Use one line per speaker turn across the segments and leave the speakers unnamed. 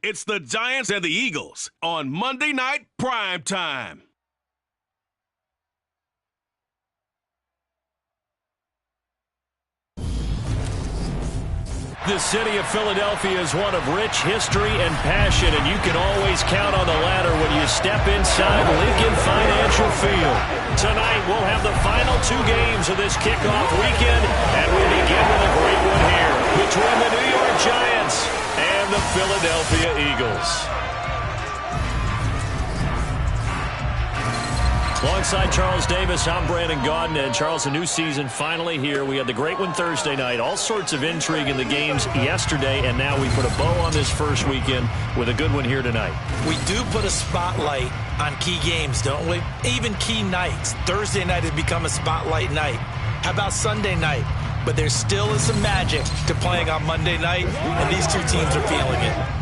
It's the Giants and the Eagles on Monday Night Prime Time.
The city of Philadelphia is one of rich history and passion, and you can always count on the ladder when you step inside Lincoln Financial Field. Tonight, we'll have the final 2 games of this kickoff weekend, and we'll begin with a great one here between the New York Giants and the Philadelphia Eagles. Alongside Charles Davis, I'm Brandon Gaudin. And Charles, a new season finally here. We had the great one Thursday night. All sorts of intrigue in the games yesterday, and now we put a bow on this first weekend with a good one here tonight.
We do put a spotlight on key games, don't we? Even key nights. Thursday night has become a spotlight night. How about Sunday night? But there still is some magic to playing on Monday night, and these two teams are feeling it.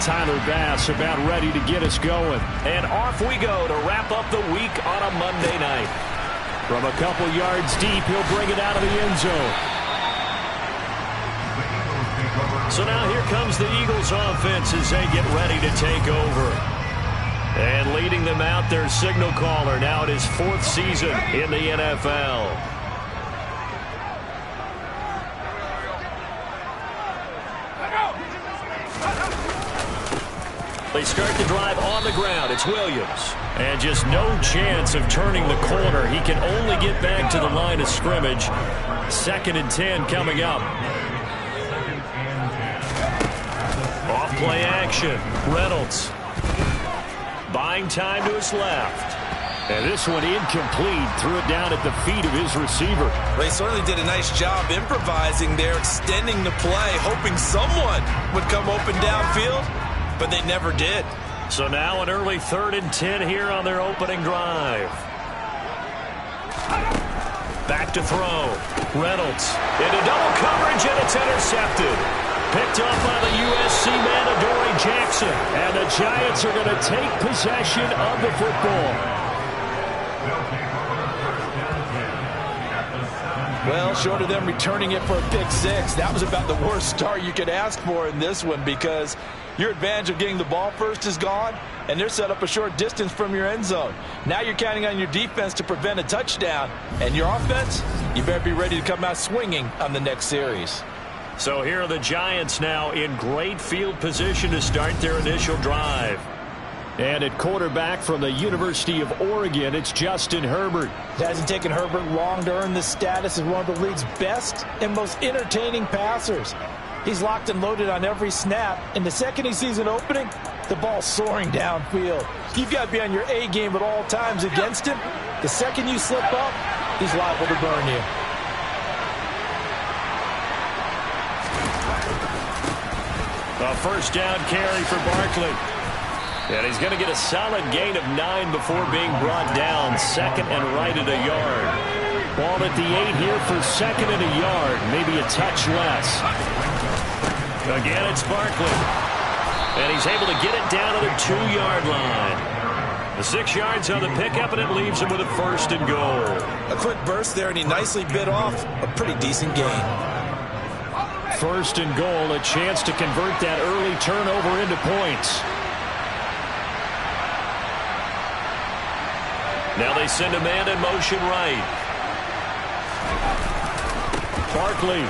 Tyler Bass about ready to get us going. And off we go to wrap up the week on a Monday night. From a couple yards deep, he'll bring it out of the end zone. So now here comes the Eagles offense as they get ready to take over. And leading them out, their signal caller, now in his 4th season in the NFL. They start the drive on the ground. It's Williams. And just no chance of turning the corner. He can only get back to the line of scrimmage. 2nd and 10 coming up. Off play action. Reynolds. Buying time to his left. And this one incomplete. Threw it down at the feet of his receiver.
They certainly did a nice job improvising there, extending the play, hoping someone would come open downfield. But they never did.
So now an early 3rd and 10 here on their opening drive. Back to throw. Reynolds into double coverage, and it's intercepted. Picked up by the USC man, Adoree Jackson. And the Giants are going to take possession of the football.
Well, short of them returning it for a pick 6, that was about the worst start you could ask for in this one, because your advantage of getting the ball first is gone, and they're set up a short distance from your end zone. Now you're counting on your defense to prevent a touchdown, and your offense, you better be ready to come out swinging on the next series.
So here are the Giants now in great field position to start their initial drive. And at quarterback from the University of Oregon, it's Justin Herbert.
It hasn't taken Herbert long to earn this status as one of the league's best and most entertaining passers. He's locked and loaded on every snap, and the second he sees an opening, the ball's soaring downfield. You've got to be on your A game at all times against him. The second you slip up, he's liable to burn you.
A first down carry for Barkley. And he's going to get a solid gain of 9 before being brought down. 2nd and right at a yard. Ball at the 8 here for 2nd and a yard. Maybe a touch less. Again, it's Barkley. And he's able to get it down to the 2-yard line. The 6 yards on the pickup, and it leaves him with a 1st and goal.
A quick burst there, and he nicely bit off a pretty decent gain.
1st and goal, a chance to convert that early turnover into points. Now they send a man in motion right. Barkley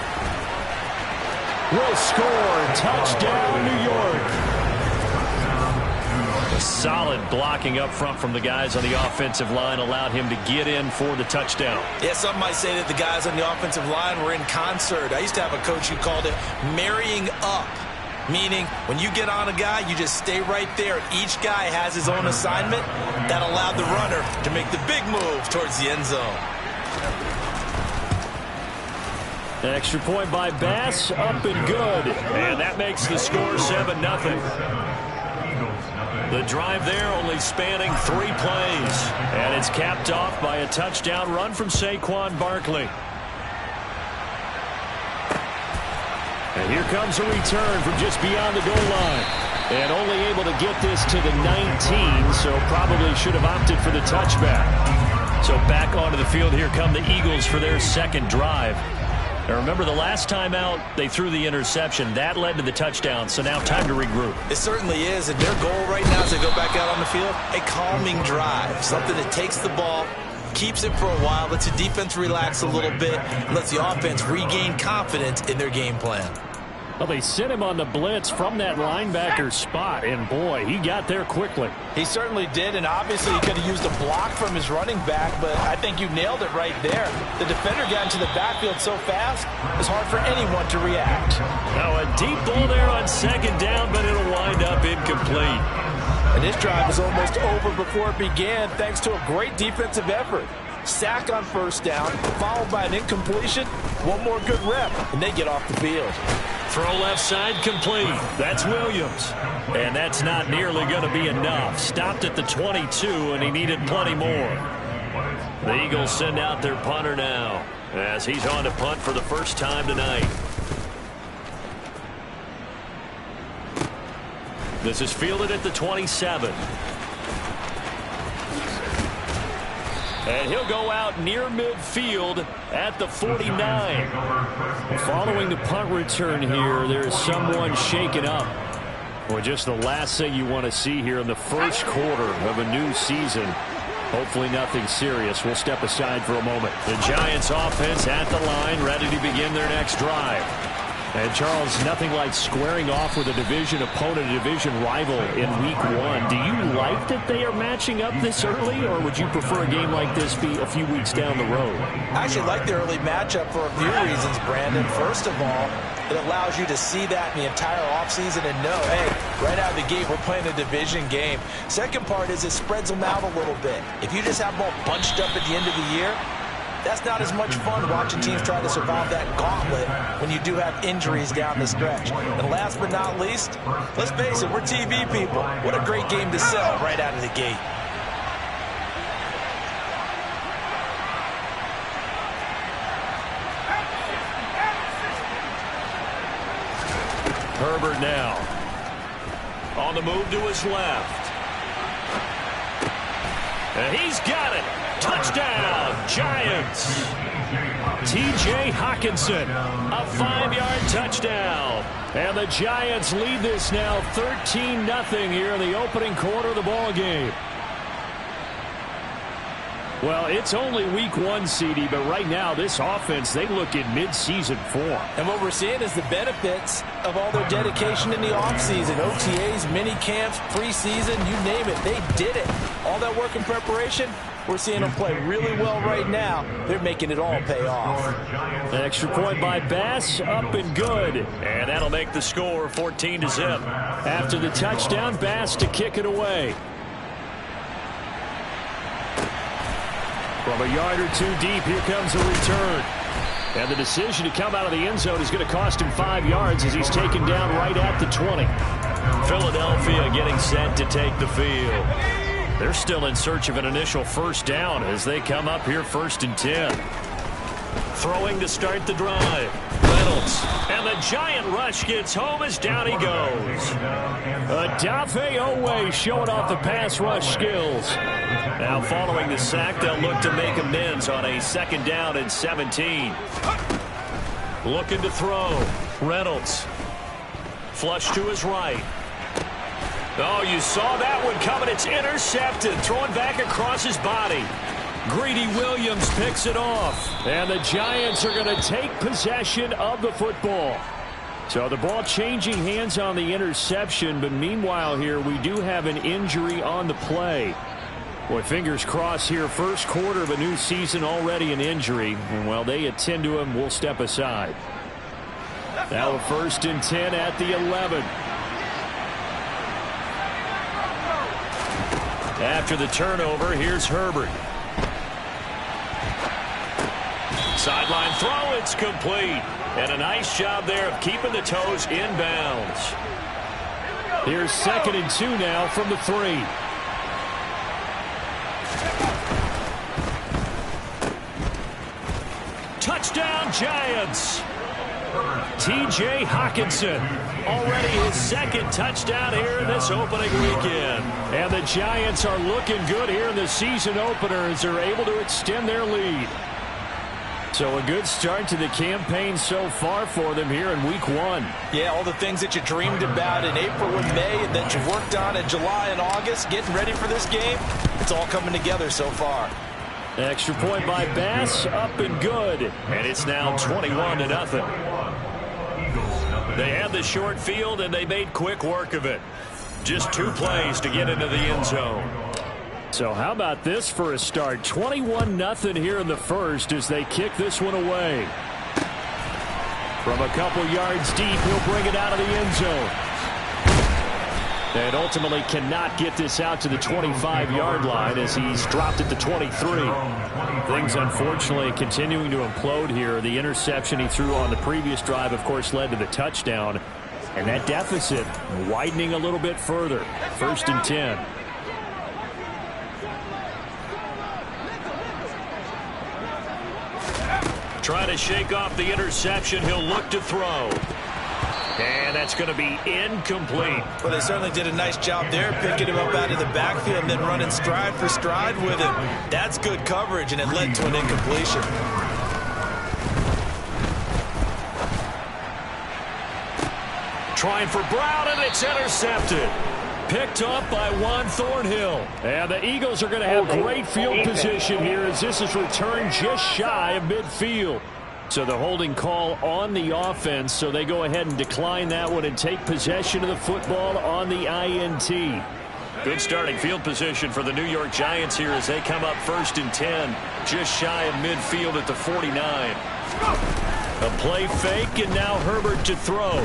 will score. Touchdown, New York. A solid blocking up front from the guys on the offensive line allowed him to get in for the touchdown.
Yeah, some might say that the guys on the offensive line were in concert. I used to have a coach who called it marrying up. Meaning, when you get on a guy, you just stay right there. Each guy has his own assignment. That allowed the runner to make the big move towards the end zone.
Extra point by Bass, up and good. And that makes the score 7-0. The drive there only spanning 3 plays. And it's capped off by a touchdown run from Saquon Barkley. And here comes a return from just beyond the goal line. And only able to get this to the 19, so probably should have opted for the touchback. So back onto the field, here come the Eagles for their second drive. Now remember, the last time out, they threw the interception. That led to the touchdown, so now time to regroup.
It certainly is, and their goal right now as they go back out on the field, a calming drive, something that takes the ball, keeps it for a while, lets the defense relax a little bit, and lets the offense regain confidence in their game plan.
Well, they sent him on the blitz from that linebacker spot, and boy, he got there quickly.
He certainly did, and obviously he could have used a block from his running back, but I think you nailed it right there. The defender got into the backfield so fast, it's hard for anyone to react.
Now a deep ball there on second down, but it'll wind up incomplete.
And this drive was almost over before it began, thanks to a great defensive effort. Sack on first down, followed by an incompletion, one more good rep, and they get off the field.
Throw left side complete. That's Williams. And that's not nearly going to be enough. Stopped at the 22, and he needed plenty more. The Eagles send out their punter now, as he's on to punt for the first time tonight. This is fielded at the 27. And he'll go out near midfield at the 49. Following the punt return here, there is someone shaken up. Well, just the last thing you want to see here in the first quarter of a new season. Hopefully nothing serious. We'll step aside for a moment. The Giants offense at the line, ready to begin their next drive. And, Charles, nothing like squaring off with a division opponent, a division rival in Week 1. Do you like that they are matching up this early, or would you prefer a game like this be a few weeks down the road?
I actually like the early matchup for a few reasons, Brandon. First of all, it allows you to see that in the entire offseason and know, hey, right out of the gate, we're playing a division game. Second part is it spreads them out a little bit. If you just have them all bunched up at the end of the year, that's not as much fun watching teams try to survive that gauntlet when you do have injuries down the stretch. And last but not least, let's face it, we're TV people. What a great game to sell right out of the gate.
Herbert now. On the move to his left. And he's got it. Touchdown, Giants. T.J. Hockenson, a 5-yard touchdown. And the Giants lead this now 13-0 here in the opening quarter of the ball game. Well, it's only Week 1, CD, but right now this offense, they look in mid-season form.
And what we're seeing is the benefits of all their dedication in the offseason. OTAs, mini camps, preseason, you name it, they did it. All that work in preparation, we're seeing them play really well right now. They're making it all pay off.
An extra point by Bass, up and good. And that'll make the score 14-0. After the touchdown, Bass to kick it away. From a yard or two deep, here comes a return. And the decision to come out of the end zone is going to cost him 5 yards as he's taken down right at the 20. Philadelphia getting set to take the field. They're still in search of an initial first down as they come up here 1st and 10. Throwing to start the drive. Reynolds. And the giant rush gets home as down he goes. Odafe Oweh showing off the pass rush skills. Now following the sack, they'll look to make amends on a 2nd down and 17. Looking to throw. Reynolds. Flush to his right. Oh, you saw that one coming. It's intercepted. Throwing back across his body. Greedy Williams picks it off. And the Giants are going to take possession of the football. So the ball changing hands on the interception. But meanwhile here, we do have an injury on the play. Boy, fingers crossed here. First quarter of a new season, already an injury. And while they attend to him, we'll step aside. Now a 1st and 10 at the 11. After the turnover, here's Herbert. Sideline throw, it's complete. And a nice job there of keeping the toes inbounds. Here's 2nd and 2 now from the 3. Touchdown, Giants. T.J. Hockenson, already his 2nd touchdown here in this opening weekend. And the Giants are looking good here in the season opener as they're able to extend their lead. So a good start to the campaign so far for them here in week 1.
Yeah, all the things that you dreamed about in April and May and that you worked on in July and August, getting ready for this game, it's all coming together so far.
Extra point by Bass, up and good. And it's now 21-0. They had the short field, and they made quick work of it. Just 2 plays to get into the end zone. So how about this for a start? 21-0 here in the first as they kick this one away. From a couple yards deep, he'll bring it out of the end zone. And ultimately cannot get this out to the 25-yard line as he's dropped at the 23. Things, unfortunately, continuing to implode here. The interception he threw on the previous drive, of course, led to the touchdown. And that deficit widening a little bit further. 1st and 10. Trying to shake off the interception. He'll look to throw. And that's going to be incomplete.
Well, they certainly did a nice job there, picking him up out of the backfield and then running stride for stride with him. That's good coverage, and it led to an incompletion.
Trying for Brown, and it's intercepted. Picked up by Juan Thornhill. And the Eagles are going to have great field position here as this is returned just shy of midfield. So the holding call on the offense, so they go ahead and decline that one and take possession of the football on the INT. Good starting field position for the New York Giants here as they come up 1st and 10, just shy of midfield at the 49. A play fake, and now Herbert to throw.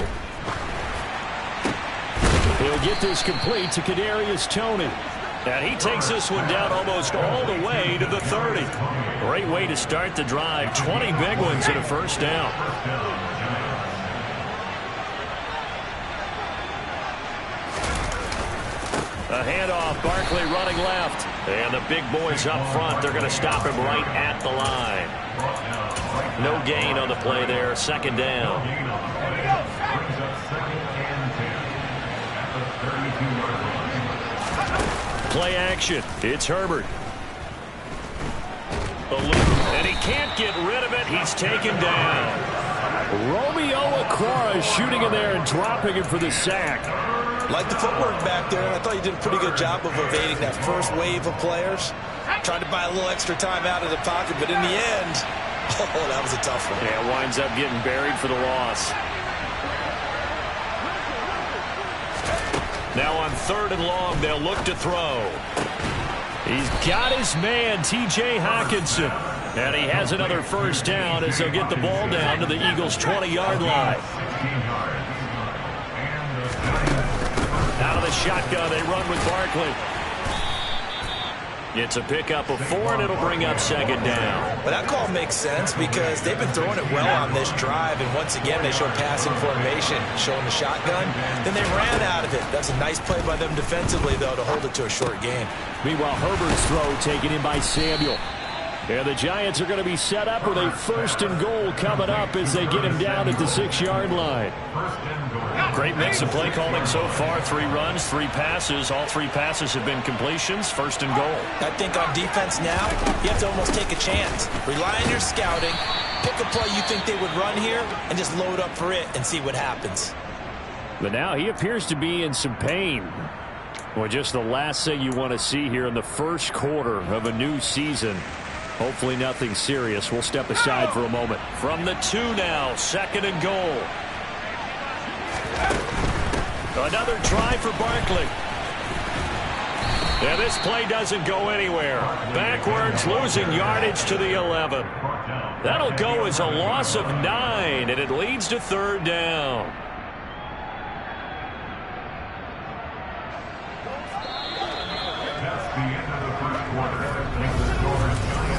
He'll get this complete to Kadarius Toney. And he takes this one down almost all the way to the 30. Great way to start the drive. 20 big ones and a first down. A handoff, Barkley running left. And the big boys up front, they're going to stop him right at the line. No gain on the play there, 2nd down. Play action. It's Herbert. And he can't get rid of it. He's taken down. Romeo Okwara is shooting in there and dropping him for the sack.
Like the footwork back there, and I thought you did a pretty good job of evading that first wave of players. Tried to buy a little extra time out of the pocket, but in the end, oh, that was a tough one.
Yeah, winds up getting buried for the loss. Now on 3rd and long, they'll look to throw. He's got his man, T.J. Hockenson. And he has another first down as they'll get the ball down to the Eagles' 20-yard line. Out of the shotgun, they run with Barkley. It's a pickup of 4, and it'll bring up 2nd down.
But that call makes sense because they've been throwing it well on this drive, and once again they show passing formation, showing the shotgun. Then they ran out of it. That's a nice play by them defensively, though, to hold it to a short game.
Meanwhile, Herbert's throw taken in by Samuel. And the Giants are going to be set up with a 1st and goal coming up as they get him down at the 6-yard line. Great mix of play calling so far. 3 runs, 3 passes. All 3 passes have been completions. 1st and goal.
I think on defense now, you have to almost take a chance. Rely on your scouting. Pick a play you think they would run here and just load up for it and see what happens.
But now he appears to be in some pain. Well, just the last thing you want to see here in the first quarter of a new season. Hopefully nothing serious. We'll step aside for a moment. From the 2 now, 2nd and goal. Another try for Barkley. Yeah, this play doesn't go anywhere. Backwards, losing yardage to the 11. That'll go as a loss of 9, and it leads to 3rd down.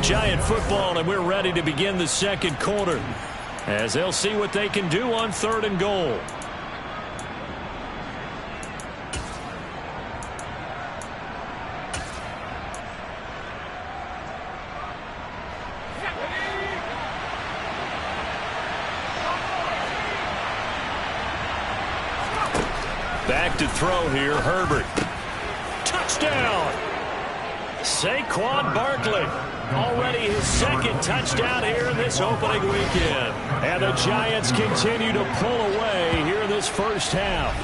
Giant football, and we're ready to begin the 2nd quarter as they'll see what they can do on 3rd and goal. Back to throw here, Herbert. Touchdown! Saquon Barkley. Already his second touchdown here in this opening weekend. And the Giants continue to pull away here in this first half.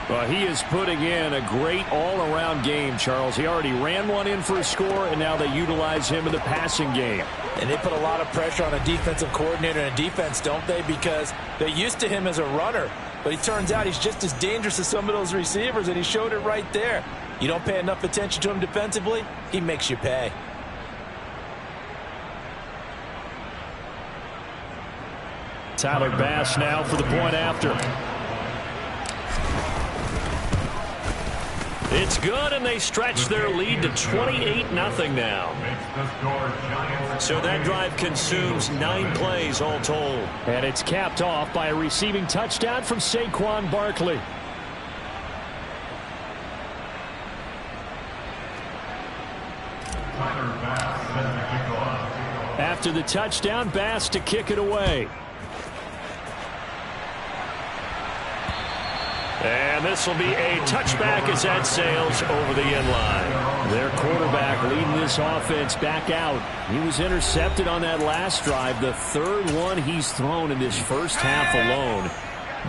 Well, he is putting in a great all-around game, Charles. He already ran one in for a score, and now they utilize him in the passing game.
And they put a lot of pressure on a defensive coordinator and a defense, don't they? Because they're used to him as a runner. But it turns out he's just as dangerous as some of those receivers, and he showed it right there. You don't pay enough attention to him defensively, he makes you pay.
Tyler Bass now for the point after. It's good, and they stretch their lead to 28-0 now. So that drive consumes 9 plays all told. And it's capped off by a receiving touchdown from Saquon Barkley. After the touchdown, Bass to kick it away. And this will be a touchback as that sails over the end line. Their quarterback leading this offense back out. He was intercepted on that last drive, the third one he's thrown in this first half alone.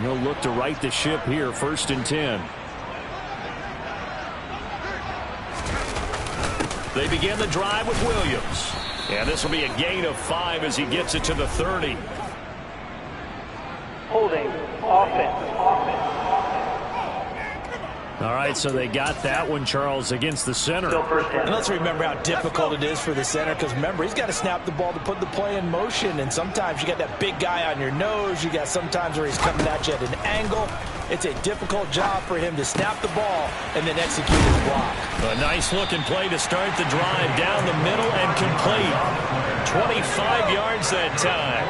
He'll look to right the ship here, 1st and 10. They begin the drive with Williams. And this will be a gain of 5 as he gets it to the 30.
Holding offense.
All right, so they got that one, Charles, against the center.
And let's remember how difficult it is for the center, because remember, he's got to snap the ball to put the play in motion, and sometimes you got that big guy on your nose. You got sometimes where he's coming at you at an angle. It's a difficult job for him to snap the ball and then execute his block.
A nice-looking play to start the drive down the middle and complete. 25 yards that time.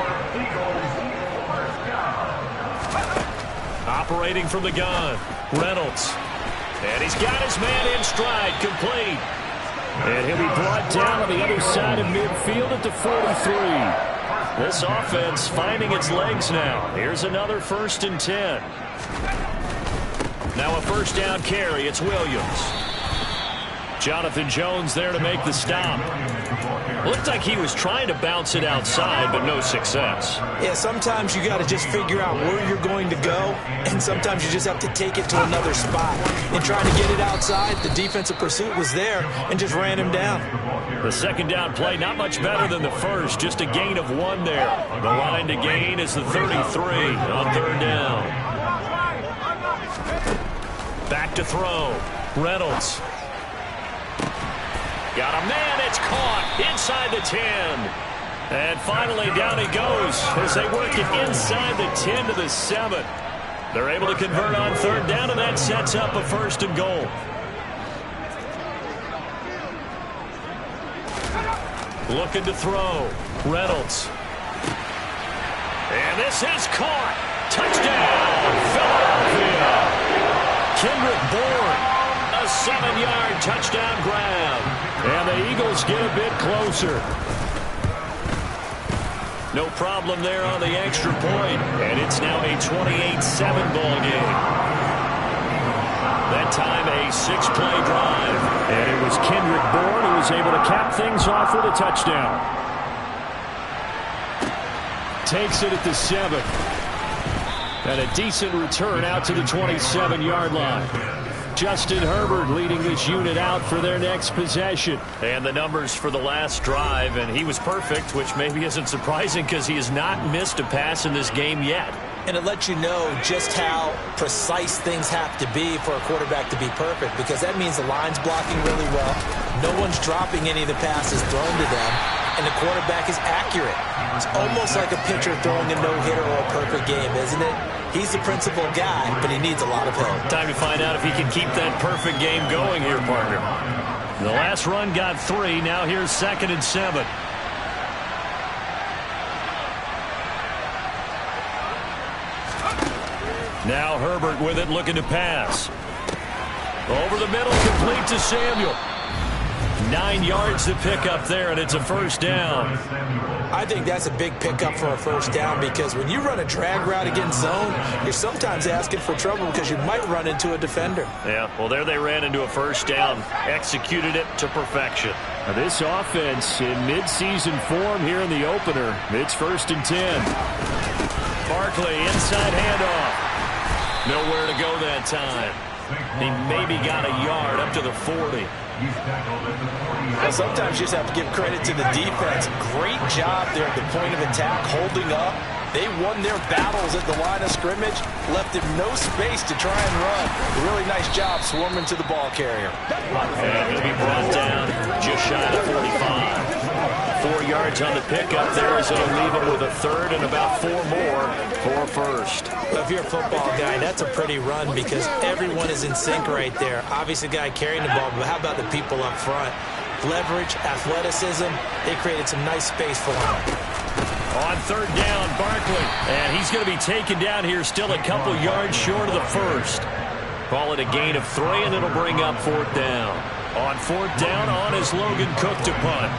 Operating from the gun, Reynolds. And he's got his man in stride, complete. And he'll be brought down on the other side of midfield at the 43. This offense finding its legs now. Here's another 1st and 10. Now a first down carry. It's Williams. Jonathan Jones there to make the stop. Looked like he was trying to bounce it outside, but no success.
Yeah, sometimes you got to just figure out where you're going to go, and sometimes you just have to take it to another spot. And trying to get it outside, the defensive pursuit was there and just ran him down.
The second down play, not much better than the first, just a gain of 1 there. The line to gain is the 33 on 3rd down. Back to throw. Reynolds. Got a man, it's caught inside the 10. And finally down he goes as they work it inside the 10 to the 7. They're able to convert on 3rd down, and that sets up a 1st and goal. Looking to throw. Reynolds. And this is caught. Touchdown, Philadelphia. Kendrick Bourne. A 7-yard touchdown grab. And the Eagles get a bit closer. No problem there on the extra point. And it's now a 28-7 ball game. That time a 6-play drive. And it was Kendrick Bourne who was able to cap things off with a touchdown. Takes it at the 7. And a decent return out to the 27-yard line. Justin Herbert leading this unit out for their next possession. And the numbers for the last drive, and he was perfect, which maybe isn't surprising because he has not missed a pass in this game yet.
And it lets you know just how precise things have to be for a quarterback to be perfect, because that means the line's blocking really well. No one's dropping any of the passes thrown to them, and the quarterback is accurate. It's almost like a pitcher throwing a no-hitter or a perfect game, isn't it? He's the principal guy, but he needs a lot of help.
Time to find out if he can keep that perfect game going here, partner. The last run got 3. Now here's 2nd and 7. Now Herbert with it, looking to pass. Over the middle, complete to Samuel. 9 yards to pick up there, and it's a first down.
I think that's a big pickup for a first down because when you run a drag route against zone, you're sometimes asking for trouble because you might run into a defender.
Yeah, well, there they ran into a first down, executed it to perfection. Now, this offense in midseason form here in the opener. It's 1st and 10. Barkley, inside handoff. Nowhere to go that time. He maybe got a yard up to the 40.
Well, sometimes you just have to give credit to the defense. Great job there at the point of attack, holding up. They won their battles at the line of scrimmage, left him no space to try and run. A really nice job swarming to the ball carrier.
And he'll be brought down just shy of 45. 4 yards on the pickup there as it'll leave him with a third and about 4 more for a first.
Well, if you're a football guy, that's a pretty run because everyone is in sync right there. Obviously, the guy carrying the ball, but how about the people up front? Leverage, athleticism, they created some nice space for him.
On 3rd down, Barkley. And he's going to be taken down here still a couple yards short of the first. Call it a gain of 3, and it'll bring up 4th down. On 4th down, on is Logan Cook to punt.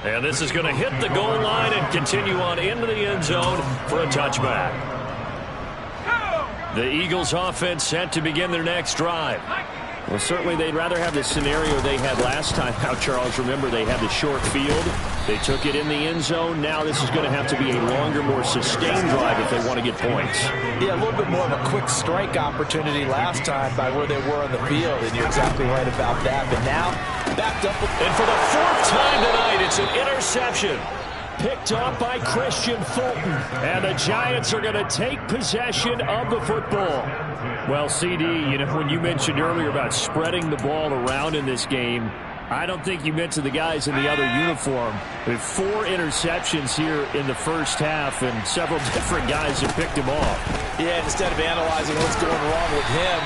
And this is going to hit the goal line and continue on into the end zone for a touchback. The Eagles offense set to begin their next drive. Well, certainly they'd rather have the scenario they had last time out, Charles. Remember, they had the short field. They took it in the end zone. Now this is going to have to be a longer, more sustained drive if they want to get points. Yeah, a little bit more of a quick strike opportunity last time by where they were on the field, and you're exactly right about that. But now, backed up. And for the 4th time tonight, it's an interception. Picked up by Christian Fulton. And the Giants are going to take possession of the football. Well, CD, you know, when you mentioned earlier about spreading the ball around in this game, I don't think you meant to the guys in the other uniform. With 4 interceptions here in the first half, and several different guys have picked him off. Yeah, instead of analyzing what's going wrong with him,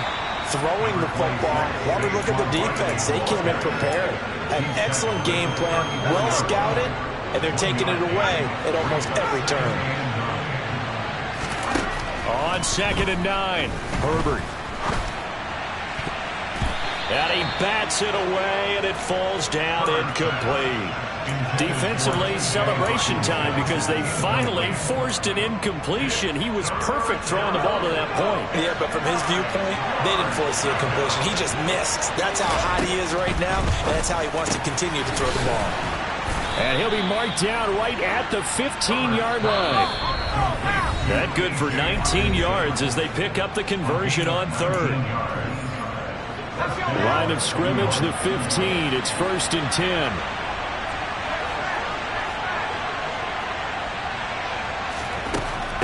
throwing the football, while we look at the defense, they came in prepared. An excellent game plan, well scouted, and they're taking it away at almost every turn. On 2nd and 9, Herbert. And he bats it away, and it falls down incomplete. Defensively, celebration time because they finally forced an incompletion. He was perfect throwing the ball to that point. Yeah, but from his viewpoint, they didn't force the incompletion. He just missed. That's how hot he is right now, and that's how he wants to continue to throw the ball. And he'll be marked down right at the 15-yard line. That good for 19 yards as they pick up the conversion on 3rd. Line of scrimmage, the 15. It's 1st and 10.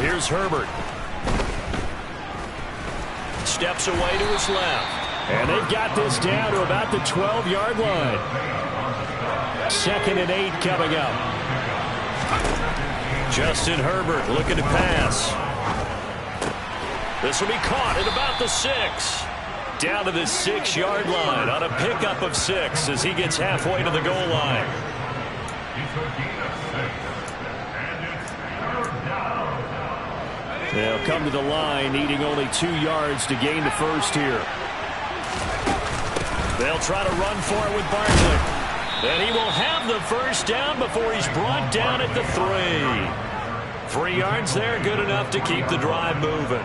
Here's Herbert. Steps away to his left. And they've got this down to about the 12-yard line. 2nd and 8 coming up. Justin Herbert looking to pass. This will be caught at about the 6. Down to the 6-yard line on a pickup of 6 as he gets halfway to the goal line. They'll come to the line needing only 2 yards to gain the first here. They'll try to run for it with Barkley. And he will have the first down before he's brought down at the 3. 3 yards there, good enough to keep the drive moving.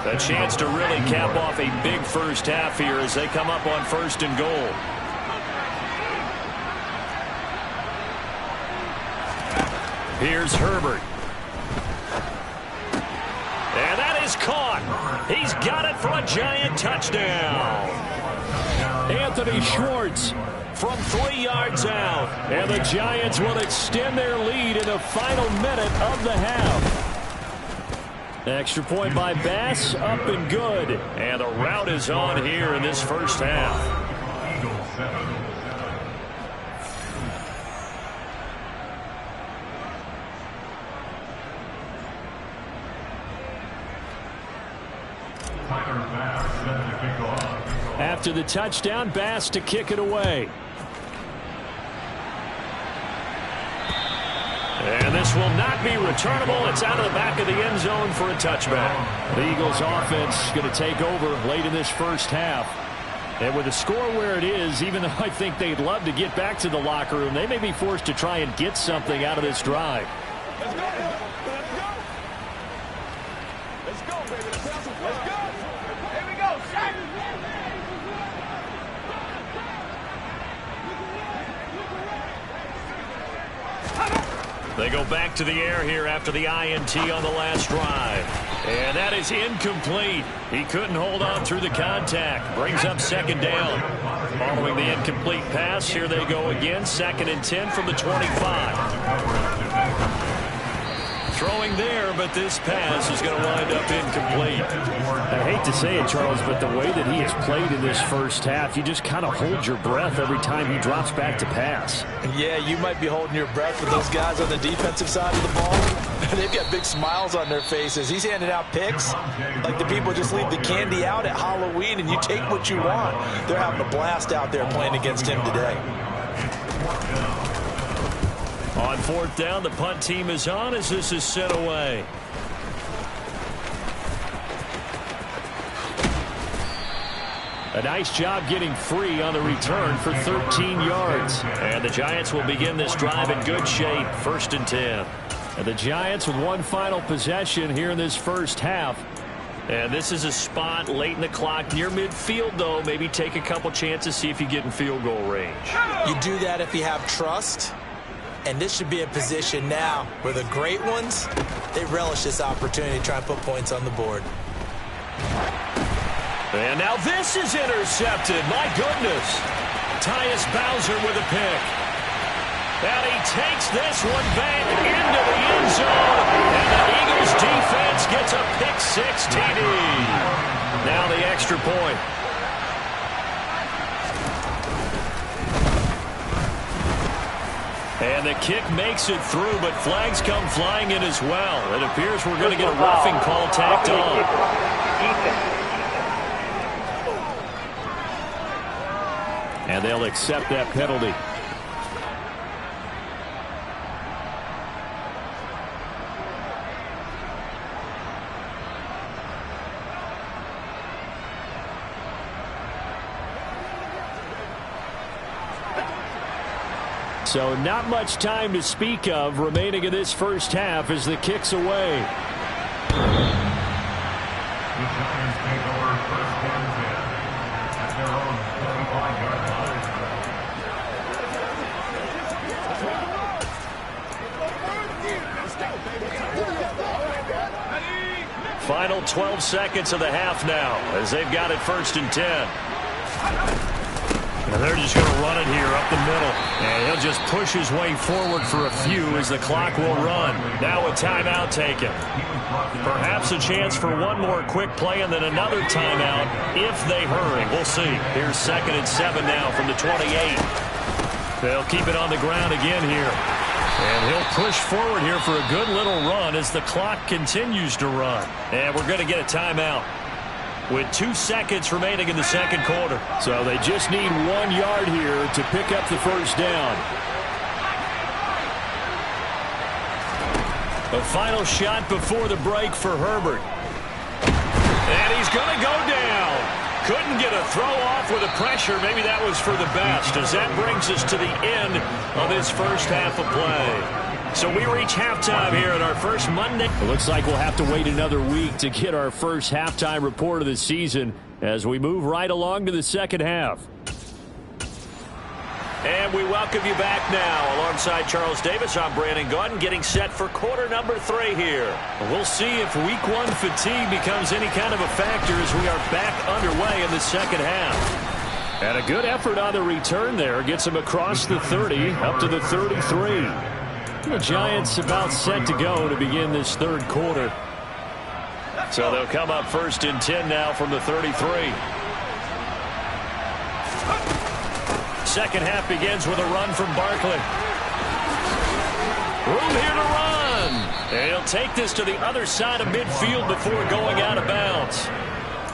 A chance to really cap off a big first half here as they come up on 1st and goal. Here's Herbert. And that is caught. He's got it for a Giant touchdown. Anthony Schwartz from 3 yards out. And the Giants will extend their lead in the final minute of the half. Extra point by Bass, up and good. And the rout is on here in this first half. After the touchdown, Bass to kick it away. And this will not be returnable. It's out of the back of the end zone for a touchback. The Eagles offense going to take over late in this first half. And with the score where it is, even though I think they'd love to get back to the locker room, they may be forced to try and get something out of this drive.
Let's go. Let's go, baby. Let's have some fun. Let's go. Here we go. Shaq.
They go back to the air here after the INT on the last drive. And that is incomplete. He couldn't hold on through the contact. Brings up second down. Following the incomplete pass, here they go again. 2nd and 10 from the 25. Throwing there, but this pass is going to wind up incomplete. I hate to say it, Charles, but the way that he has played in this first half, you just kind of hold your breath every time he drops back to pass.
Yeah, you might be holding your breath with those guys on the defensive side of the ball. They've got big smiles on their faces. He's handing out picks like the people just leave the candy out at Halloween and you take what you want. They're having a blast out there playing against him today.
On 4th down, the punt team is on as this is sent away. A nice job getting free on the return for 13 yards. And the Giants will begin this drive in good shape. 1st and 10. And the Giants with one final possession here in this first half. And this is a spot late in the clock near midfield, though. Maybe take a couple chances, see if you get in field goal range.
You do that if you have trust. And this should be a position now where the great ones, they relish this opportunity to try and put points on the board.
And now this is intercepted. My goodness. Tyus Bowser with a pick. And he takes this one back into the end zone. And the Eagles defense gets a pick-6 TD. Now the extra point. And the kick makes it through, but flags come flying in as well. It appears we're going to get a roughing call tacked on. And they'll accept that penalty. So not much time to speak of remaining in this first half as the kick's away. Final 12 seconds of the half now as they've got it 1st and 10. And they're just going to run it here up the middle. And he'll just push his way forward for a few as the clock will run. Now a timeout taken. Perhaps a chance for one more quick play and then another timeout if they hurry. We'll see. Here's 2nd and 7 now from the 28. They'll keep it on the ground again here. And he'll push forward here for a good little run as the clock continues to run. And we're going to get a timeout with 2 seconds remaining in the second quarter. So they just need 1 yard here to pick up the first down. A final shot before the break for Herbert. And he's going to go down. Couldn't get a throw off with the pressure. Maybe that was for the best as that brings us to the end of this first half of play. So we reach halftime here at our first Monday. It looks like we'll have to wait another week to get our first halftime report of the season as we move right along to the second half. And we welcome you back now. Alongside Charles Davis, I'm Brandon Gaudin, getting set for quarter number 3 here. We'll see if week 1 fatigue becomes any kind of a factor as we are back underway in the second half. And a good effort on the return there. Gets him across the 30, up to the 33. The Giants about set to go to begin this third quarter. So they'll come up 1st and 10 now from the 33. Second half begins with a run from Barkley. Room here to run. And he'll take this to the other side of midfield before going out of bounds.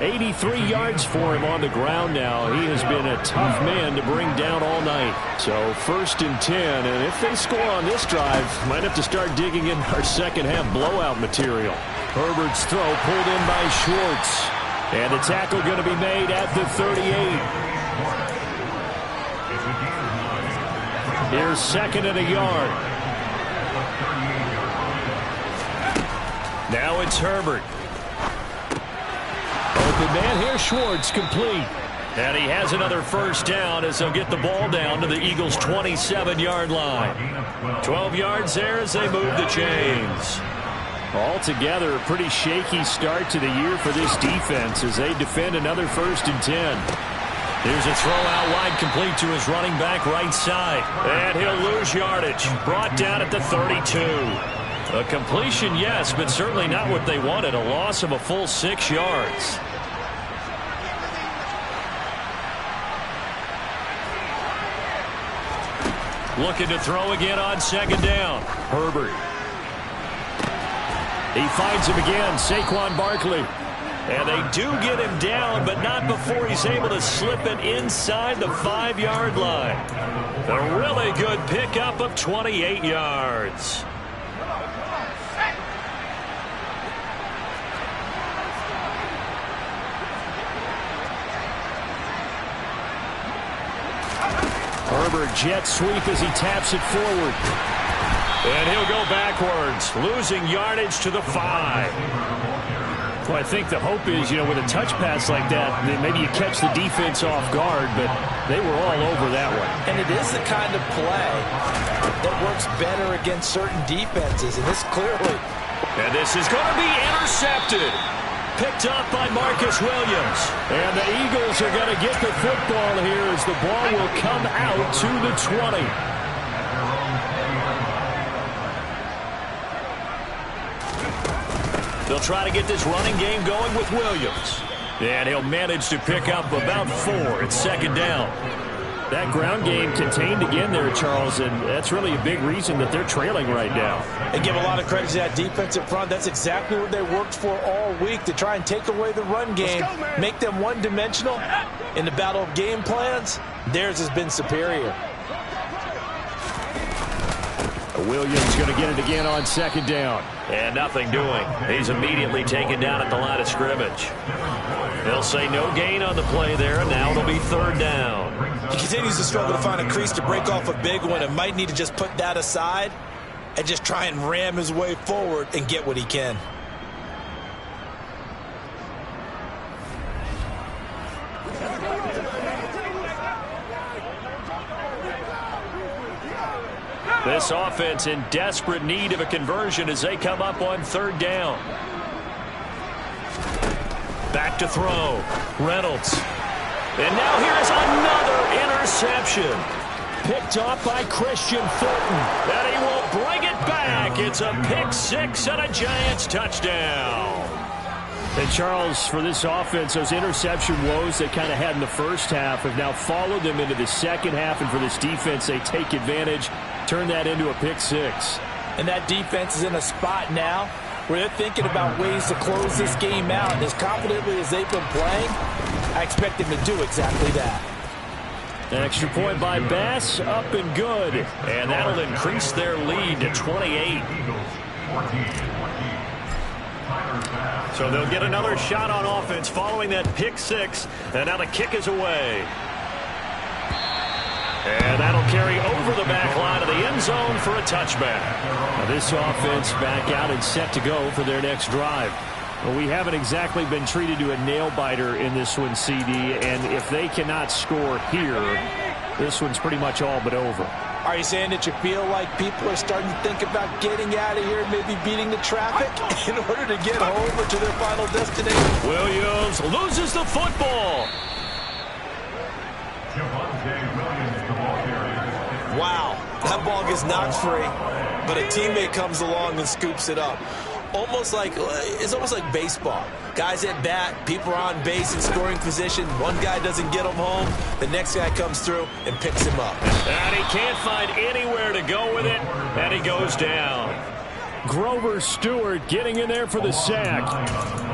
83 yards for him on the ground now. He has been a tough man to bring down all night. So 1st and 10, and if they score on this drive, might have to start digging in our second half blowout material. Herbert's throw pulled in by Schwartz. And the tackle going to be made at the 38. Here's 2nd and a yard. Now it's Herbert. Open man here, Schwartz, complete. And he has another 1st down as they'll get the ball down to the Eagles' 27-yard line. 12 yards there as they move the chains. Altogether, a pretty shaky start to the year for this defense as they defend another 1st and 10. Here's a throw out wide, complete to his running back right side. And he'll lose yardage. Brought down at the 32. A completion, yes, but certainly not what they wanted. A loss of a full 6 yards. Looking to throw again on 2nd down. Herbert. He finds him again, Saquon Barkley. And they do get him down, but not before he's able to slip it inside the 5-yard line. A really good pickup of 28 yards. Herbert jet sweep as he taps it forward. And he'll go backwards, losing yardage to the 5. Well, I think the hope is, with a touch pass like that, maybe you catch the defense off guard, but they were all over that one.
And it is the kind of play that works better against certain defenses, and this clearly.
And this is going to be intercepted. Picked up by Marcus Williams. And the Eagles are going to get the football here as the ball will come out to the 20. They'll try to get this running game going with Williams. And he'll manage to pick up about 4 at 2nd down. That ground game contained again there, Charles, and that's really a big reason that they're trailing right now.
And give a lot of credit to that defensive front. That's exactly what they worked for all week, to try and take away the run game, make them one-dimensional. In the battle of game plans, theirs has been superior.
Williams going to get it again on 2nd down. And nothing doing. He's immediately taken down at the line of scrimmage. They'll say no gain on the play there, and now it'll be 3rd down.
He continues to struggle to find a crease to break off a big one, and might need to just put that aside and just try and ram his way forward and get what he can.
This offense in desperate need of a conversion as they come up on 3rd down. Back to throw. Reynolds. And now here's another interception. Picked off by Christian Fulton. And he will bring it back. It's a pick 6 and a Giants touchdown. And Charles, for this offense, those interception woes they kind of had in the first half have now followed them into the second half. And for this defense, they take advantage, turn that into a pick 6.
And that defense is in a spot now where they're thinking about ways to close this game out. And as confidently as they've been playing, I expect them to do exactly that.
An extra point by Bass, up and good. And that'll increase their lead to 28. So they'll get another shot on offense following that pick 6. And now the kick is away. And that'll carry over the back line of the end zone for a touchback. Now this offense back out and set to go for their next drive. Well, we haven't exactly been treated to a nail-biter in this one, CD. And if they cannot score here, this one's pretty much all but over.
Are you saying that you feel like people are starting to think about getting out of here, maybe beating the traffic in order to get home or to their final destination?
Williams loses the football.
Wow, that ball gets knocked free, but a teammate comes along and scoops it up. It's almost like baseball. Guys at bat, people are on base in scoring position. One guy doesn't get him home. The next guy comes through and picks him up.
And he can't find anywhere to go with it, and he goes down. Grover Stewart getting in there for the sack.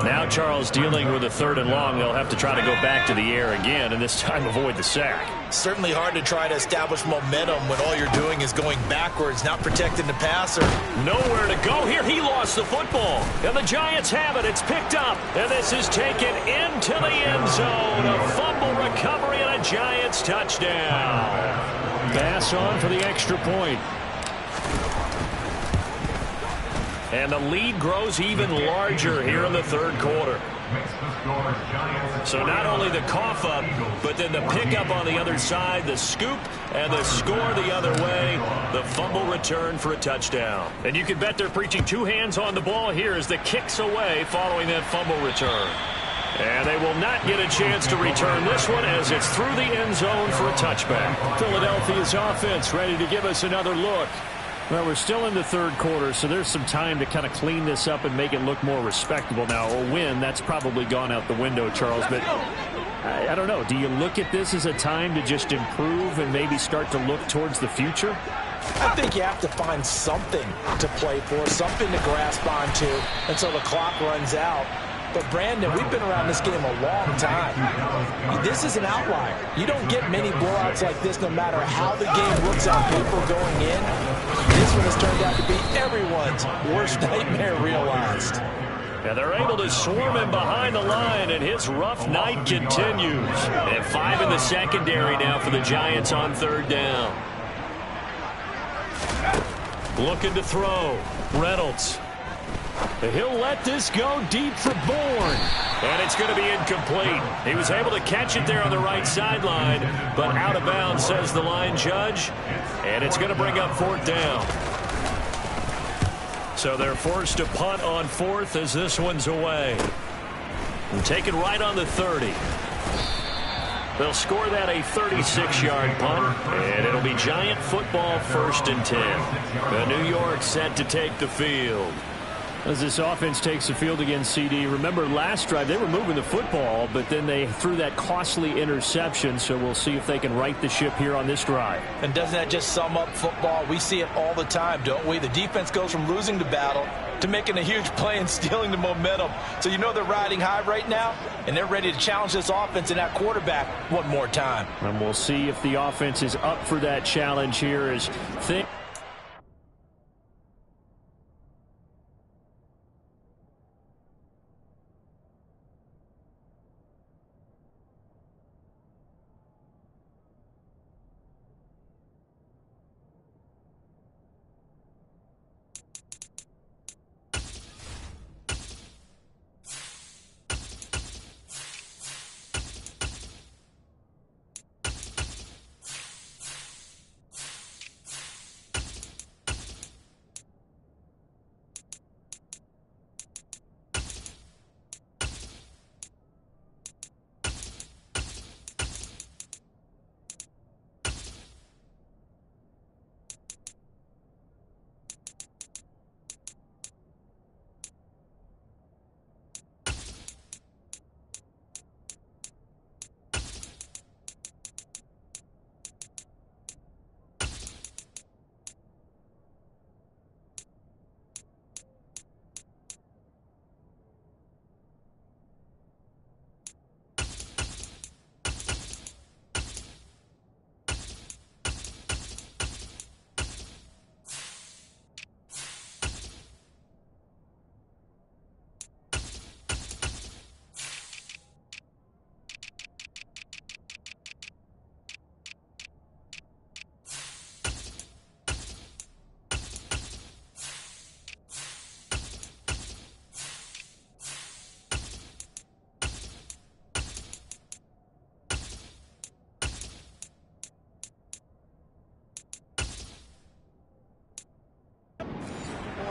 Now Charles dealing with a 3rd and long. They'll have to try to go back to the air again, and this time avoid the sack.
Certainly hard to try to establish momentum when all you're doing is going backwards, not protecting the passer.
Nowhere to go here. He lost the football, and the Giants have it. It's picked up, and this is taken into the end zone. A fumble recovery and a Giants touchdown. Pass on for the extra point. And the lead grows even larger here in the 3rd quarter. So not only the cough up, but then the pickup on the other side, the scoop, and the score the other way. The fumble return for a touchdown. And you can bet they're preaching 2 hands on the ball here as the kick's away following that fumble return. And they will not get a chance to return this one as it's through the end zone for a touchback. Philadelphia's offense ready to give us another look. Well, we're still in the 3rd quarter, so there's some time to kind of clean this up and make it look more respectable. Now, a win, that's probably gone out the window, Charles, but I don't know. Do you look at this as a time to just improve and maybe start to look towards the future?
I think you have to find something to play for, something to grasp onto until the clock runs out. But, Brandon, we've been around this game a long time. This is an outlier. You don't get many blowouts like this no matter how the game looks on paper going in. This one has turned out to be everyone's worst nightmare realized.
And they're able to swarm him behind the line, and his rough night continues. And 5 in the secondary now for the Giants on 3rd down. Looking to throw. Reynolds. He'll let this go deep for Bourne. And it's going to be incomplete. He was able to catch it there on the right sideline, but out of bounds, says the line judge. And it's going to bring up 4th down. So they're forced to punt on 4th as this one's away. And take it right on the 30. They'll score that a 36-yard punt, and it'll be Giant football 1st and 10. The New York set to take the field. As this offense takes the field against CD, remember last drive they were moving the football, but then they threw that costly interception, so we'll see if they can right the ship here on this drive.
And doesn't that just sum up football? We see it all the time, don't we? The defense goes from losing the battle to making a huge play and stealing the momentum. So you know they're riding high right now, and they're ready to challenge this offense and that quarterback one more time.
And we'll see if the offense is up for that challenge here as things.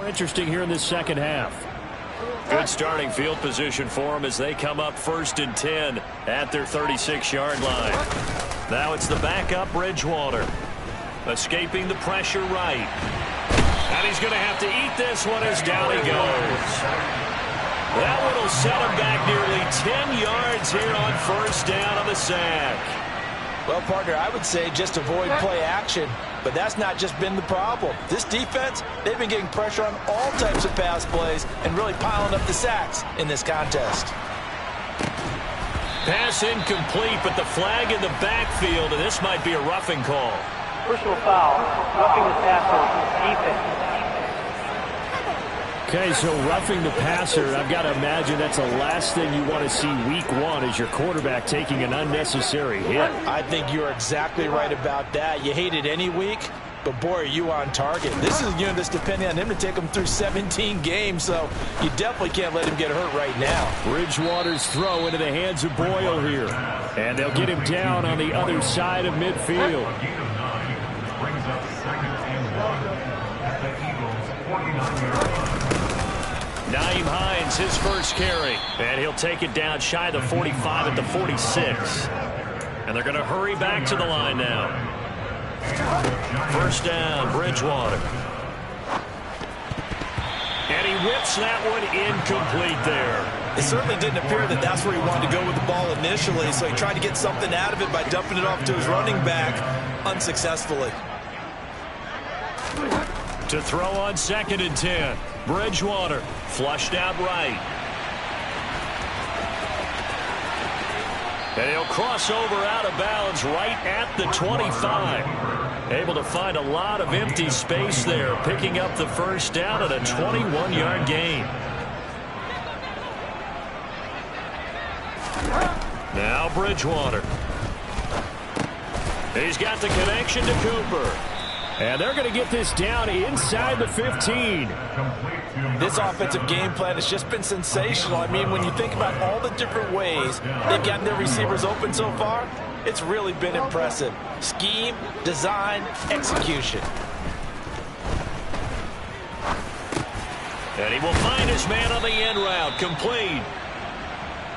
Interesting here in this second half. Good starting field position for them as they come up 1st and 10 at their 36-yard line. Now it's the backup Bridgewater. Escaping the pressure right. And he's going to have to eat this one as down he goes. That one will set him back nearly 10 yards here on 1st down on the sack.
Well, partner, I would say just avoid play action. But that's not just been the problem. This defense, they've been getting pressure on all types of pass plays and really piling up the sacks in this contest.
Pass incomplete, but the flag in the backfield, and this might be a roughing call.
Personal foul, roughing the passer, defense.
Okay, so roughing the passer, I've got to imagine that's the last thing you want to see week one is your quarterback taking an unnecessary hit.
I think you're exactly right about that. You hate it any week, but boy, are you on target. This is a unit that's depending on him to take him through 17 games, so you definitely can't let him get hurt right now.
Bridgewater's throw into the hands of Boyle here. And they'll get him down on the other side of midfield. Naeem Hines, his first carry. And he'll take it down shy of the 45 at the 46. And they're going to hurry back to the line now. First down, Bridgewater. And he rips that one incomplete there.
It certainly didn't appear that that's where he wanted to go with the ball initially, so he tried to get something out of it by dumping it off to his running back unsuccessfully.
To throw on 2nd and 10. Bridgewater flushed out right. And he'll cross over out of bounds right at the 25. Able to find a lot of empty space there, picking up the first down at a 21-yard gain. Now Bridgewater. He's got the connection to Cooper. And they're going to get this down inside the 15.
This offensive game plan has just been sensational. I mean, when you think about all the different ways they've gotten their receivers open so far, it's really been impressive. Scheme, design, execution.
And he will find his man on the end route, complete.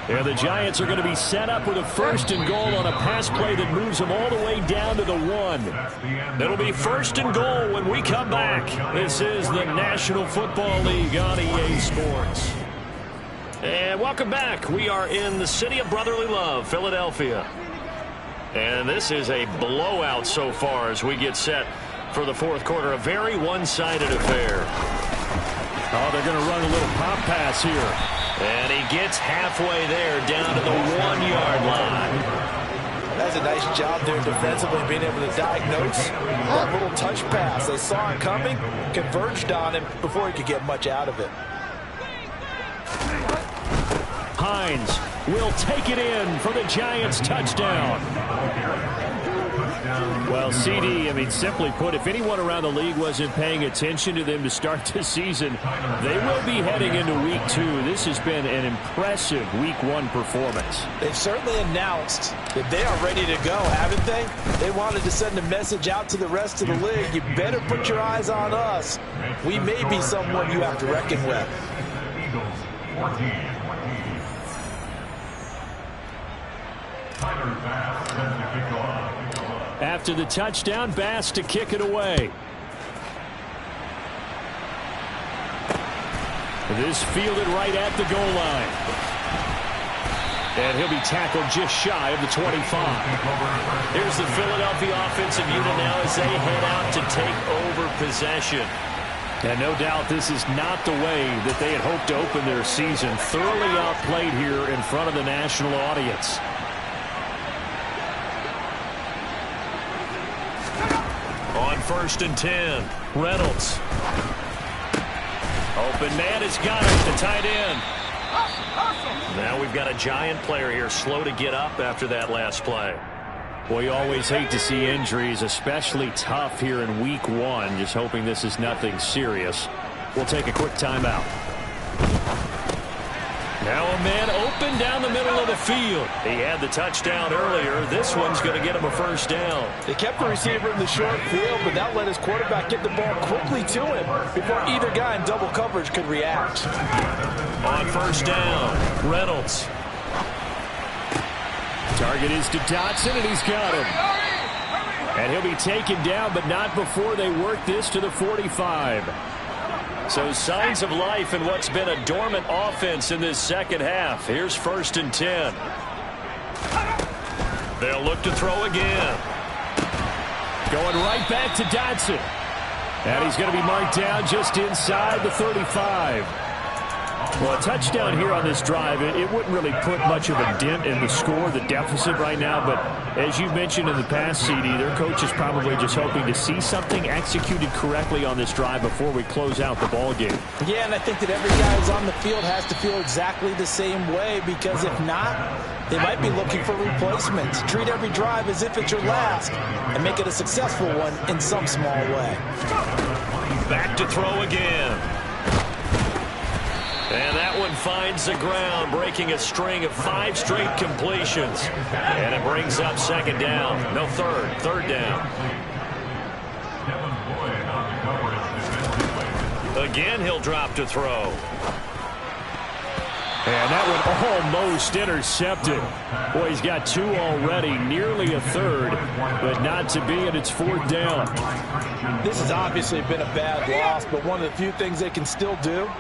And the Giants are going to be set up with a 1st and goal on a pass play that moves them all the way down to the 1. It'll be 1st and goal when we come back. This is the National Football League on EA Sports. And welcome back. We are in the city of brotherly love, Philadelphia. And this is a blowout so far as we get set for the 4th quarter. A very one-sided affair.
Oh, they're going to run a little pop pass here.
And he gets halfway there down to the 1-yard line.
That's a nice job there defensively, being able to diagnose that little touch pass. They saw it coming, converged on him before he could get much out of it.
Hines will take it in for the Giants touchdown. Well, CD, I mean, simply put, if anyone around the league wasn't paying attention to them to start this season, they will be heading into week 2. This has been an impressive week 1 performance.
They've certainly announced that they are ready to go, haven't they? They wanted to send a message out to the rest of the league. You better put your eyes on us. We may be someone you have to reckon with.
After the touchdown, Bass to kick it away. This fielded right at the goal line. And he'll be tackled just shy of the 25. Here's the Philadelphia offensive unit now as they head out to take over possession. And no doubt this is not the way that they had hoped to open their season. Thoroughly outplayed here in front of the national audience. On 1st and 10, Reynolds. Open man has got it, the tight end. Now we've got a Giant player here slow to get up after that last play. Well, you always hate to see injuries, especially tough here in week 1. Just hoping this is nothing serious. We'll take a quick timeout. Now a man open down the middle of the field. He had the touchdown earlier. This one's going to get him a first down.
They kept the receiver in the short field, but that let his quarterback get the ball quickly to him before either guy in double coverage could react.
On 1st down, Reynolds. Target is to Dotson, and he's got him. And he'll be taken down, but not before they work this to the 45. So signs of life in what's been a dormant offense in this second half. Here's 1st and 10. They'll look to throw again. Going right back to Dotson. And he's going to be marked down just inside the 35. Well, a touchdown here on this drive, it wouldn't really put much of a dent in the score, the deficit right now. But as you mentioned in the past, CD, their coach is probably just hoping to see something executed correctly on this drive before we close out the ball game.
Yeah, and I think that every guy who's on the field has to feel exactly the same way, because if not, they might be looking for replacements. Treat every drive as if it's your last and make it a successful one in some small way.
Back to throw again. And that one finds the ground, breaking a string of 5 straight completions. And it brings up second down. No, third down. Again, he'll drop to throw. And that one almost intercepted. Boy, he's got 2 already, nearly a third, but not to be, and it's 4th down.
This has obviously been a bad loss, but one of the few things they can still do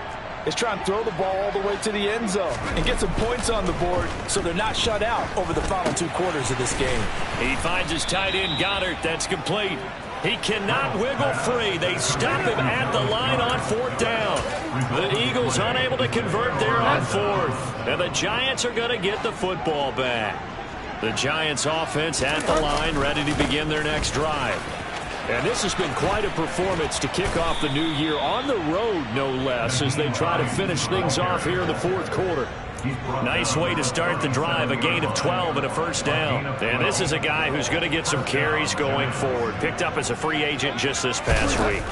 is try and throw the ball all the way to the end zone and get some points on the board so they're not shut out over the final 2 quarters of this game.
He finds his tight end, Goddard. That's complete. He cannot wiggle free. They stop him at the line on 4th down. The Eagles unable to convert there on 4th. And the Giants are going to get the football back. The Giants offense at the line, ready to begin their next drive. And this has been quite a performance to kick off the new year on the road, no less, as they try to finish things off here in the 4th quarter. Nice way to start the drive, a gain of 12 and a 1st down. And this is a guy who's going to get some carries going forward. Picked up as a free agent just this past week.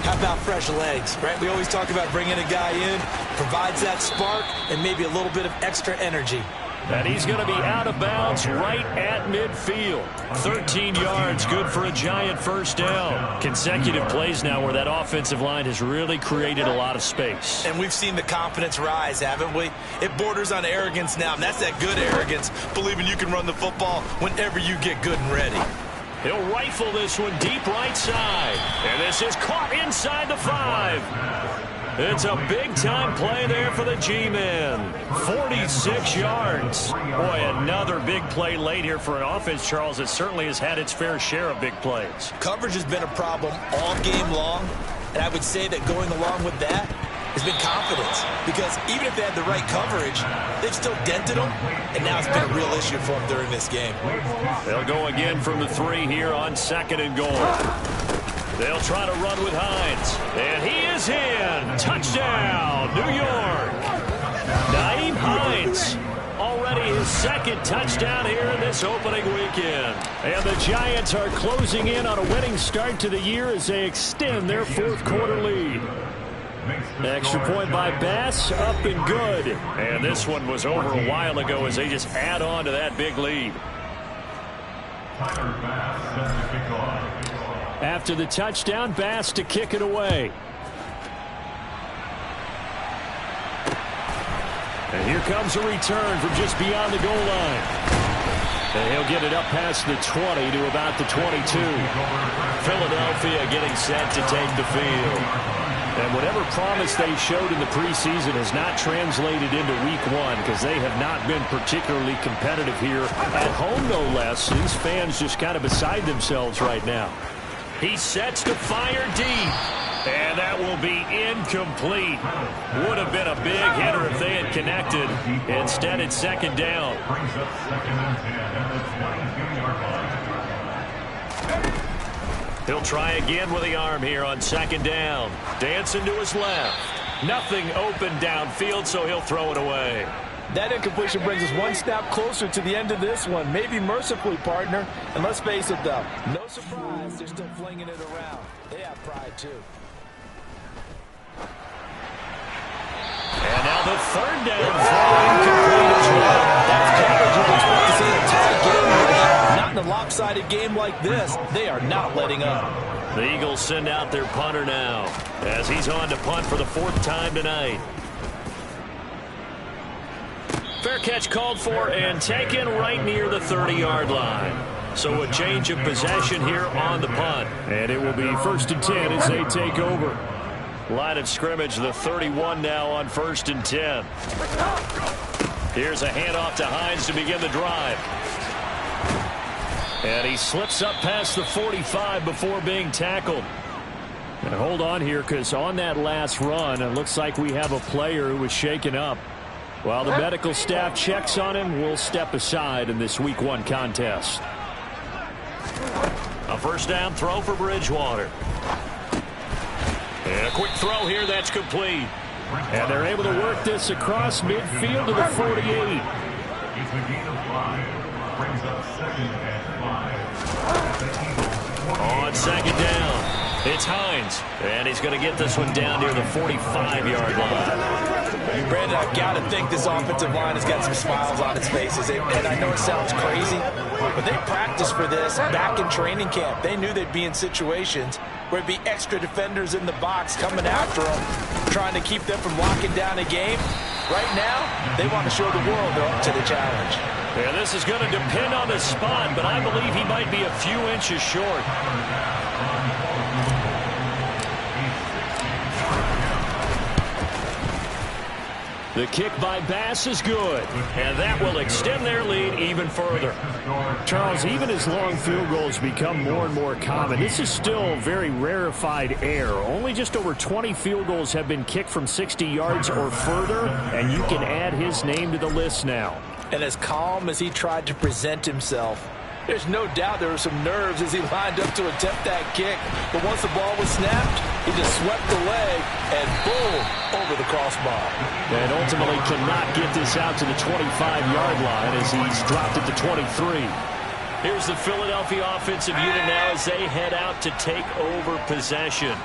How about fresh legs, right? We always talk about bringing a guy in, provides that spark and maybe a little bit of extra energy.
And he's going to be out of bounds right at midfield. 13 yards, good for a Giant 1st down. Consecutive plays now where that offensive line has really created a lot of space.
And we've seen the confidence rise, haven't we? It borders on arrogance now, and that's that good arrogance, believing you can run the football whenever you get good and ready.
He'll rifle this one deep right side. And this is caught inside the 5. It's a big-time play there for the G-men. 46 yards. Boy, another big play late here for an offense, Charles, that certainly has had its fair share of big plays.
Coverage has been a problem all game long, and I would say that going along with that has been confidence. Because even if they had the right coverage, they've still dented them, and now it's been a real issue for them during this game.
They'll go again from the 3 here on 2nd and goal. They'll try to run with Hines. And he is in. Touchdown, New York. Nyheim Hines. Already his 2nd touchdown here in this opening weekend. And the Giants are closing in on a winning start to the year as they extend their 4th quarter lead. Extra point by Bass, up and good. And this one was over a while ago as they just add on to that big lead. After the touchdown, Bass to kick it away. And here comes a return from just beyond the goal line. And he'll get it up past the 20 to about the 22. Philadelphia getting set to take the field. And whatever promise they showed in the preseason has not translated into week 1 because they have not been particularly competitive here at home, no less. These fans just kind of beside themselves right now. He sets to fire deep. And that will be incomplete. Would have been a big hitter if they had connected. Instead, it's 2nd down. He'll try again with the arm here on 2nd down. Dancing to his left. Nothing open downfield, so he'll throw it away.
That incompletion brings us one step closer to the end of this one. Maybe mercifully, partner. And let's face it, though, no surprise, they're still flinging it around. They have pride, too.
And now the 3rd down throw incomplete as well.
That's coverage you expect to see in a tight game like that. Not in a lopsided game like this. They are not letting up.
The Eagles send out their punter now as he's on to punt for the 4th time tonight. Fair catch called for and taken right near the 30-yard line. So a change of possession here on the punt. And it will be 1st and 10 as they take over. Line of scrimmage, the 31 now on 1st and 10. Here's a handoff to Hines to begin the drive. And he slips up past the 45 before being tackled. And hold on here, because on that last run, it looks like we have a player who was shaken up. While the medical staff checks on him, we'll step aside in this Week 1 contest. A first down throw for Bridgewater. And a quick throw here, that's complete. And they're able to work this across midfield to the 48.
It's a gain of 5. Brings up 2nd and 5.
On second down, it's Hines. And he's going to get this one down near the 45-yard line.
Brandon, I've got to think this offensive line has got some smiles on its faces. And I know it sounds crazy, but they practiced for this back in training camp. They knew they'd be in situations where it'd be extra defenders in the box coming after them, trying to keep them from locking down a game. Right now, they want to show the world they're up to the challenge.
Yeah, this is going to depend on the spot, but I believe he might be a few inches short. The kick by Bass is good, and that will extend their lead even further. Charles, even as long field goals become more and more common, this is still very rarefied air. Only just over 20 field goals have been kicked from 60 yards or further, and you can add his name to the list now.
And as calm as he tried to present himself, there's no doubt there were some nerves as he lined up to attempt that kick. But once the ball was snapped, he just swept the leg and boom, over the crossbar.
And ultimately cannot get this out to the 25-yard line as he's dropped it to 23. Here's the Philadelphia offensive unit now as they head out to take over possession.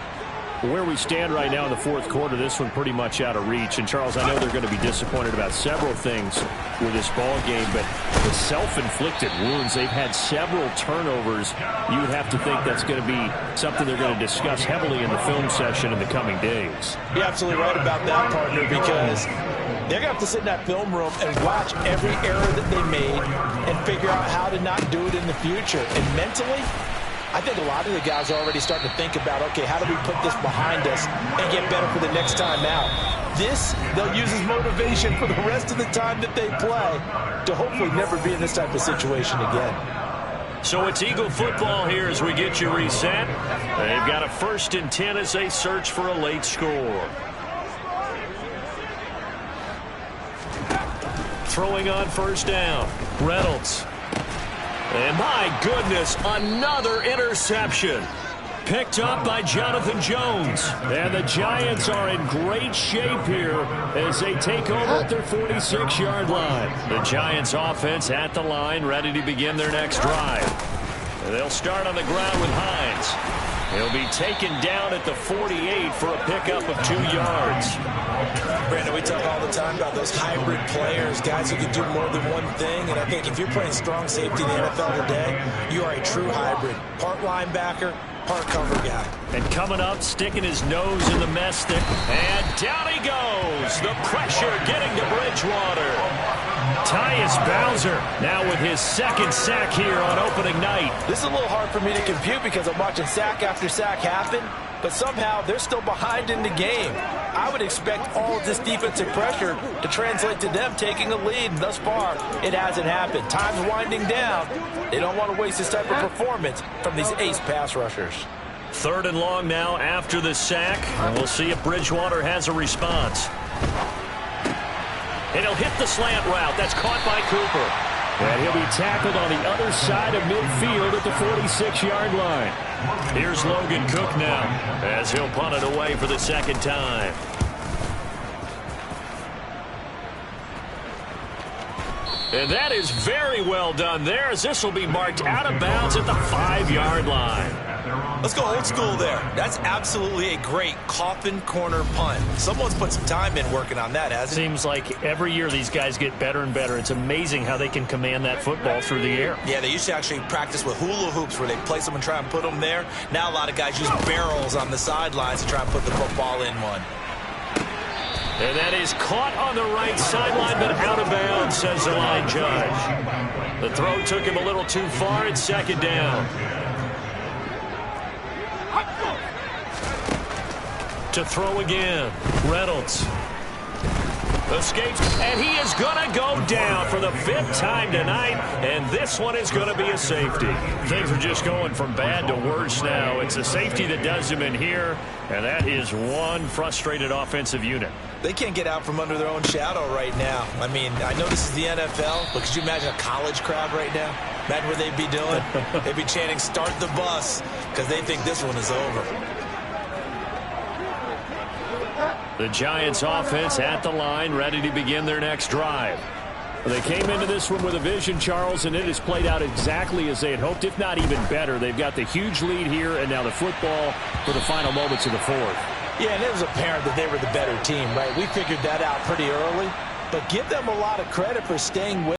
Where we stand right now in the fourth quarter, this one pretty much out of reach. And, Charles, I know they're going to be disappointed about several things with this ball game, but the self-inflicted wounds, they've had several turnovers. You would have to think that's going to be something they're going to discuss heavily in the film session in the coming days.
You're absolutely right about that, partner, because they're going to have to sit in that film room and watch every error that they made and figure out how to not do it in the future. And mentally, I think a lot of the guys are already starting to think about, okay, how do we put this behind us and get better for the next time out? This, they'll use as motivation for the rest of the time that they play to hopefully never be in this type of situation again.
So it's Eagle football here as we get you reset. They've got a 1st and 10 as they search for a late score. Throwing on first down, Reynolds. And my goodness, another interception. Picked up by Jonathan Jones. And the Giants are in great shape here as they take over at their 46-yard line. The Giants offense at the line, ready to begin their next drive. And they'll start on the ground with Hines. He'll be taken down at the 48 for a pickup of 2 yards.
Brandon, we talk all the time about those hybrid players, guys who can do more than one thing. And I think if you're playing strong safety in the NFL today, you are a true hybrid. Part linebacker, part cover guy.
And coming up, sticking his nose in the mess stick. And down he goes. The pressure getting to Bridgewater. Tyus Bowser now with his 2nd sack here on opening night.
This is a little hard for me to compute because I'm watching sack after sack happen, but somehow they're still behind in the game. I would expect all of this defensive pressure to translate to them taking a lead, and thus far, it hasn't happened. Time's winding down. They don't want to waste this type of performance from these ace pass rushers.
3rd and long now after the sack, and we'll see if Bridgewater has a response. And he'll hit the slant route. That's caught by Cooper. And he'll be tackled on the other side of midfield at the 46-yard line. Here's Logan Cook now as he'll punt it away for the 2nd time. And that is very well done there as this will be marked out of bounds at the 5-yard line.
Let's go old school there. That's absolutely a great coffin corner punt. Someone's put some time in working on that, hasn't it?
Seems like every year these guys get better and better. It's amazing how they can command that football through the air.
Yeah, they used to actually practice with hula hoops where they place them and try and put them there. Now a lot of guys use barrels on the sidelines to try and put the football in one.
And that is caught on the right sideline, but out of bounds, says the line judge. The throw took him a little too far. It's 2nd down. To throw again, Reynolds. Escapes, and he is going to go down for the 5th time tonight, and this one is going to be a safety. Things are just going from bad to worse now. It's a safety that does him in here, and that is one frustrated offensive unit.
They can't get out from under their own shadow right now. I mean, I know this is the NFL, but could you imagine a college crowd right now? Imagine what they'd be doing. They'd be chanting, "Start the bus," because they think this one is over.
The Giants offense at the line, ready to begin their next drive. They came into this one with a vision, Charles, and it has played out exactly as they had hoped, if not even better. They've got the huge lead here, and now the football for the final moments of the 4th.
Yeah, and it was apparent that they were the better team, right? We figured that out pretty early, but give them a lot of credit for staying with